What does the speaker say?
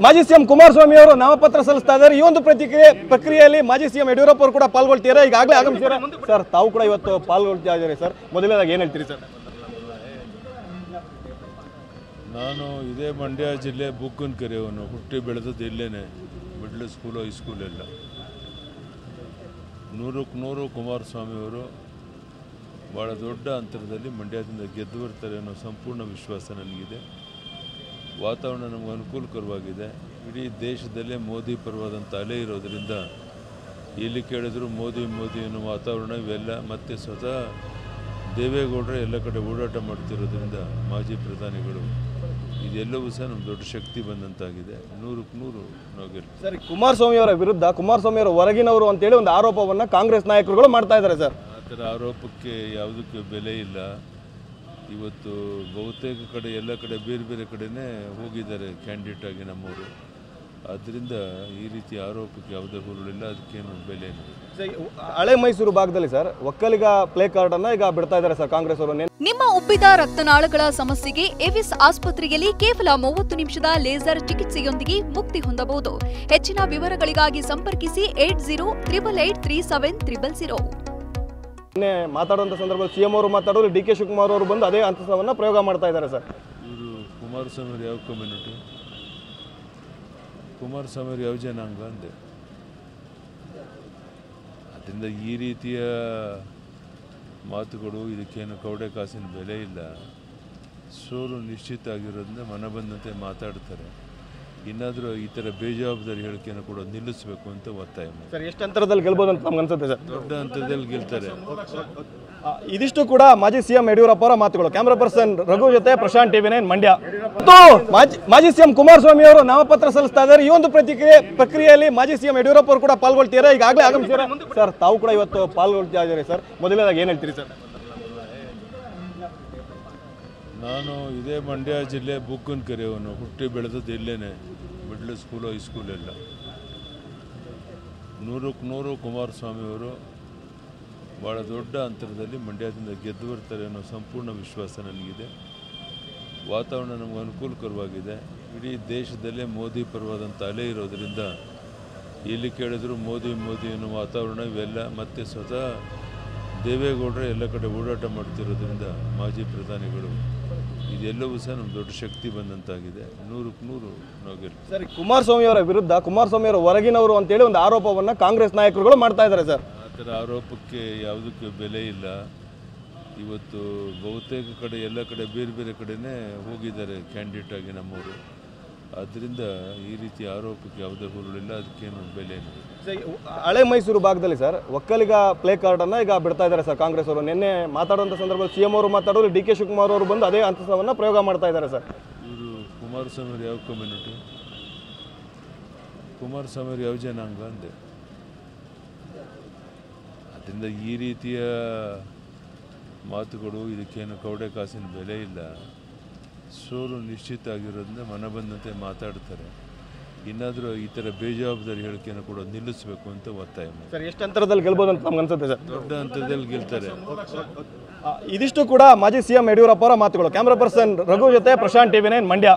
ಮಾಜಿ ಸಿಎಂ ಕುಮಾರಸ್ವಾಮಿ ಅವರು ನಾಮಪತ್ರ ಸಲ್ಲಿಸ್ತಾ ಇದ್ದಾರೆ. ಈ ಒಂದು ಪ್ರಕ್ರಿಯೆಯಲ್ಲಿ ಮಾಜಿ ಸಿಎಂ ಯಡಿಯೂರಪ್ಪ ಅವರು ಕೂಡ ಪಾಲ್ಗೊಳ್ತಿದ್ದಾರೆ. ಈಗಾಗಲೇ ಆಗಮಿಸಿದ್ದಾರೆ ಸರ್, ತಾವು ಕೂಡ ಇವತ್ತು ಪಾಲ್ಗೊಳ್ತಾ ಇದ್ದಾರೆ ಸರ್. ಮೊದಲನೇದಾಗಿ ಏನ್ ಹೇಳ್ತೀರಿ ಸರ್? ನಾನು ಇದೇ ಮಂಡ್ಯ ಜಿಲ್ಲೆ ಬುಕ್ಕನಕೆರೆಯವನು, ಹುಟ್ಟಿ ಬೆಳೆದದ್ದು ಇಲ್ಲೇನೆ, ಮಿಡ್ಲ್ ಸ್ಕೂಲು ಹೈಸ್ಕೂಲ್ ಎಲ್ಲ. 100ಕ್ಕೆ 100 ಕುಮಾರಸ್ವಾಮಿ ಅವರು ಭಾಳ ದೊಡ್ಡ ಅಂತರದಲ್ಲಿ ಮಂಡ್ಯದಿಂದ ಗೆದ್ದು ಬರ್ತಾರೆ ಅನ್ನೋ ಸಂಪೂರ್ಣ ವಿಶ್ವಾಸ ನನಗಿದೆ. ವಾತಾವರಣ ನಮಗೆ ಅನುಕೂಲಕರವಾಗಿದೆ. ಇಡೀ ದೇಶದಲ್ಲೇ ಮೋದಿ ಪರವಾದಂಥ ಅಲೆ ಇರೋದರಿಂದ ಎಲ್ಲಿ ಕೇಳಿದ್ರು ಮೋದಿ ಅನ್ನೋ ವಾತಾವರಣ ಇವೆಲ್ಲ. ಮತ್ತು ಸ್ವತಃ ದೇವೇಗೌಡರೇ ಎಲ್ಲ ಕಡೆ ಓಡಾಟ ಮಾಡ್ತಿರೋದ್ರಿಂದ ಮಾಜಿ ಪ್ರಧಾನಿಗಳು, ಇದೆಲ್ಲವೂ ಸಹ ನಮ್ಮ ದೊಡ್ಡ ಶಕ್ತಿ ಬಂದಂತಾಗಿದೆ. 100ಕ್ಕೆ 100 ನಾವು ಗೆಲ್ತೀವಿ. ಸರ್, ಕುಮಾರಸ್ವಾಮಿ ಅವರ ವಿರುದ್ಧ ಕುಮಾರಸ್ವಾಮಿ ಅವರ ಹೊರಗಿನವರು ಅಂತೇಳಿ ಒಂದು ಆರೋಪವನ್ನು ಕಾಂಗ್ರೆಸ್ ನಾಯಕರುಗಳು ಮಾಡ್ತಾ ಇದ್ದಾರೆ ಸರ್. ಆ ಥರ ಆರೋಪಕ್ಕೆ ಯಾವುದಕ್ಕೆ ಬೆಲೆ ಇಲ್ಲ. ಇವತ್ತು ಬಹುತೇಕ ಕಡೆ ಎಲ್ಲ ಕಡೆ ಬೇರೆ ಬೇರೆ ಕಡೆನೇ ಹೋಗಿದ್ದಾರೆ ಕ್ಯಾಂಡಿಡೇಟ್ ಆಗಿ ನಮ್ಮವರು. ಆದ್ದರಿಂದ ಈ ರೀತಿ ಆರೋಪಕ್ಕೆ ಯಾವುದೇ ಹುರುಳಿಲ್ಲ, ಅದಕ್ಕೇನು ಬೆಲೆ ಇಲ್ಲ. ಹಳೆ ಮೈಸೂರು ಭಾಗದಲ್ಲಿ ಸರ್ ಒಕ್ಕಲಿಗ ಪ್ಲೇ ಕಾರ್ಡ್ ಅನ್ನ ಈಗ ಬಿಡ್ತಾ ಇದ್ದಾರೆ ಸರ್ ಕಾಂಗ್ರೆಸ್ ಅವರು. ನಿಮ್ಮ ಉಬ್ಬಿದ ರಕ್ತನಾಳಗಳ ಸಮಸ್ಯೆಗೆ ಎವಿಸ್ ಆಸ್ಪತ್ರೆಯಲ್ಲಿ ಕೇವಲ 30 ನಿಮಿಷದ ಲೇಸರ್ ಚಿಕಿತ್ಸೆಯೊಂದಿಗೆ ಮುಕ್ತಿ ಹೊಂದಬಹುದು. ಹೆಚ್ಚಿನ ವಿವರಗಳಿಗಾಗಿ ಸಂಪರ್ಕಿಸಿ 8088837300. ಮಾತಾಡುವಂತ ಸಂದರ್ಭದಲ್ಲಿ ಸಿಎಂ ಅವರು ಮಾತಾಡೋರು, ಡಿ ಕೆ ಶಿವಕುಮಾರ್ ಅವರು ಬಂದು ಅದೇ ಹಂತವನ್ನ ಪ್ರಯೋಗ ಮಾಡ್ತಾ ಇದ್ದಾರೆ ಸರ್. ಇವರು ಕುಮಾರಸ್ವಾಮಿ ಯಾವ ಕಮ್ಯುನಿಟಿ? ಕುಮಾರಸ್ವಾಮಿ ಯಾವ ಜನಾಂಗ ಅಂದೆ. ಅದರಿಂದ ಈ ರೀತಿಯ ಮಾತುಗಳು, ಇದಕ್ಕೇನು ಕವಡೆ ಕಾಸಿನ ಬೆಲೆ ಇಲ್ಲ. ಸೋಲು ನಿಶ್ಚಿತ ಆಗಿರೋದ್ರಿಂದ ಮನ ಬಂದಂತೆ ಮಾತಾಡ್ತಾರೆ. ಇನ್ನಾದರೂ ಈ ಥರ ಬೇಜವಾಬ್ದಾರಿ ಹೇಳಿಕೆಯನ್ನು ಕೂಡ ನಿಲ್ಲಿಸಬೇಕು ಅಂತ ಒತ್ತಾಯ ಮಾಡಿ. ಸರ್, ಎಷ್ಟು ಅಂತರದಲ್ಲಿ ಗೆಲ್ಬೋದು ಅಂತ ನಮ್ಗೆ ಅನ್ಸುತ್ತೆ ಸರ್? ದೊಡ್ಡ ಹಂತದಲ್ಲಿ ಗೆಲ್ತಾರೆ. ಇದಿಷ್ಟು ಕೂಡ ಮಾಜಿ ಸಿಎಂ ಯಡಿಯೂರಪ್ಪ ಅವರ ಮಾತುಗಳು. ಕ್ಯಾಮರಾ ಪರ್ಸನ್ ರಘು ಜೊತೆ ಪ್ರಶಾಂತ್, TV9 ಮಂಡ್ಯ. ಮಾಜಿ ಸಿಎಂ ಕುಮಾರಸ್ವಾಮಿ ಅವರು ನಾಮಪತ್ರ ಸಲ್ಲಿಸ್ತಾ ಇದ್ದಾರೆ. ಈ ಒಂದು ಪ್ರಕ್ರಿಯೆಯಲ್ಲಿ ಮಾಜಿ ಸಿಎಂ ಯಡಿಯೂರಪ್ಪ ಅವರು ಕೂಡ ಪಾಲ್ಗೊಳ್ತಿದ್ದಾರೆ. ಈಗಾಗಲೇ ಆಗಮಿಸಿದ್ದಾರೆ ಸರ್, ತಾವು ಕೂಡ ಇವತ್ತು ಪಾಲ್ಗೊಳ್ತಾ ಇದ್ದಾರೆ ಸರ್. ಮೊದಲನೇದಾಗಿ ಏನ್ ಹೇಳ್ತೀರಿ ಸರ್? ನಾನು ಇದೇ ಮಂಡ್ಯ ಜಿಲ್ಲೆ ಬುಕ್ಕನಕೆರೆಯವನು, ಹುಟ್ಟಿ ಬೆಳೆದದ್ದು ಇಲ್ಲೇನೆ, ಮಿಡ್ಲ್ ಸ್ಕೂಲು ಹೈಸ್ಕೂಲ್ ಎಲ್ಲ. 100ಕ್ಕೆ 100 ಕುಮಾರಸ್ವಾಮಿ ಅವರು ಭಾಳ ದೊಡ್ಡ ಅಂತರದಲ್ಲಿ ಮಂಡ್ಯದಿಂದ ಗೆದ್ದು ಬರ್ತಾರೆ ಅನ್ನೋ ಸಂಪೂರ್ಣ ವಿಶ್ವಾಸ ನನಗಿದೆ. ವಾತಾವರಣ ನಮಗೆ ಅನುಕೂಲಕರವಾಗಿದೆ. ಇಡೀ ದೇಶದಲ್ಲೇ ಮೋದಿ ಪರವಾದಂಥ ಅಲೆ ಇರೋದರಿಂದ ಎಲ್ಲಿ ಕೇಳಿದ್ರು ಮೋದಿ ಅನ್ನೋ ವಾತಾವರಣ ಇವೆಲ್ಲ. ಮತ್ತು ಸ್ವತಃ ದೇವೇಗೌಡರೇ ಎಲ್ಲ ಕಡೆ ಓಡಾಟ ಮಾಡ್ತಿರೋದ್ರಿಂದ ಮಾಜಿ ಪ್ರಧಾನಿಗಳು, ಇದೆಲ್ಲವೂ ಸಹ ನಮ್ಮ ದೊಡ್ಡ ಶಕ್ತಿ ಬಂದಂತಾಗಿದೆ. 100ಕ್ಕೆ 100 ನಾವು ಗೆಲ್ತೀವಿ. ಸರ್, ಕುಮಾರಸ್ವಾಮಿ ಅವರ ವಿರುದ್ಧ ಕುಮಾರಸ್ವಾಮಿ ಅವರ ಹೊರಗಿನವರು ಅಂತೇಳಿ ಒಂದು ಆರೋಪವನ್ನು ಕಾಂಗ್ರೆಸ್ ನಾಯಕರುಗಳು ಮಾಡ್ತಾ ಇದ್ದಾರೆ ಸರ್. ಆ ಥರ ಆರೋಪಕ್ಕೆ ಯಾವುದಕ್ಕೆ ಬೆಲೆ ಇಲ್ಲ. ಇವತ್ತು ಬಹುತೇಕ ಕಡೆ ಎಲ್ಲ ಕಡೆ ಬೇರೆ ಬೇರೆ ಕಡೆನೇ ಹೋಗಿದ್ದಾರೆ ಕ್ಯಾಂಡಿಡೇಟ್ ಆಗಿ ನಮ್ಮವರು. ಆದ್ದರಿಂದ ಈ ರೀತಿ ಆರೋಪಕ್ಕೆ ಯಾವುದೇ ಹುರುಳಿಲ್ಲ, ಅದಕ್ಕೇನು ಬೆಲೆ ಇಲ್ಲ. ಹಳೆ ಮೈಸೂರು ಭಾಗದಲ್ಲಿ ಸರ್ ಒಕ್ಕಲಿಗ ಪ್ಲೇ ಕಾರ್ಡ್ ಅನ್ನ ಈಗ ಬಿಡ್ತಾ ಇದ್ದಾರೆ ಸರ್ ಕಾಂಗ್ರೆಸ್ ಅವರು. ನಿನ್ನೆ ಮಾತಾಡುವಂತ ಸಂದರ್ಭದಲ್ಲಿ ಸಿಎಂ ಅವರು ಮಾತಾಡೋರು, ಡಿ ಕೆ ಶಿವಕುಮಾರ್ ಅವರು ಬಂದು ಅದೇ ಹಂತವನ್ನ ಪ್ರಯೋಗ ಮಾಡ್ತಾ ಇದ್ದಾರೆ ಸರ್. ಇವರು ಕುಮಾರಸ್ವಾಮಿ ಯಾವ ಕಮ್ಯುನಿಟಿ? ಕುಮಾರಸ್ವಾಮಿ ಯಾವ ಜನಾಂಗ ಅಂದೆ. ಅದರಿಂದ ಈ ರೀತಿಯ ಮಾತುಗಳು, ಇದಕ್ಕೇನು ಕವಡೆ ಕಾಸಿನ ಬೆಲೆ ಇಲ್ಲ. ಸೋಲು ನಿಶ್ಚಿತ ಆಗಿರೋದ್ರಿಂದ ಮನ ಬಂದಂತೆ ಮಾತಾಡ್ತಾರೆ. ಇನ್ನಾದರೂ ಈ ಥರ ಬೇಜವಾಬ್ದಾರಿ ಹೇಳಿಕೆಯನ್ನು ಕೂಡ ನಿಲ್ಲಿಸಬೇಕು ಅಂತ ಒತ್ತಾಯ ಮಾಡಿ. ಸರ್, ಎಷ್ಟು ಅಂತರದಲ್ಲಿ ಗೆಲ್ಬೋದು ಅಂತ ನಮ್ಗೆ ಅನ್ಸುತ್ತೆ ಸರ್? ದೊಡ್ಡ ಹಂತದಲ್ಲಿ ಗೆಲ್ತಾರೆ. ಇದಿಷ್ಟು ಕೂಡ ಮಾಜಿ ಸಿಎಂ ಯಡಿಯೂರಪ್ಪ ಅವರ ಮಾತುಗಳು. ಕ್ಯಾಮರಾ ಪರ್ಸನ್ ರಘು ಜೊತೆ ಪ್ರಶಾಂತ್, TV9 ಮಂಡ್ಯ.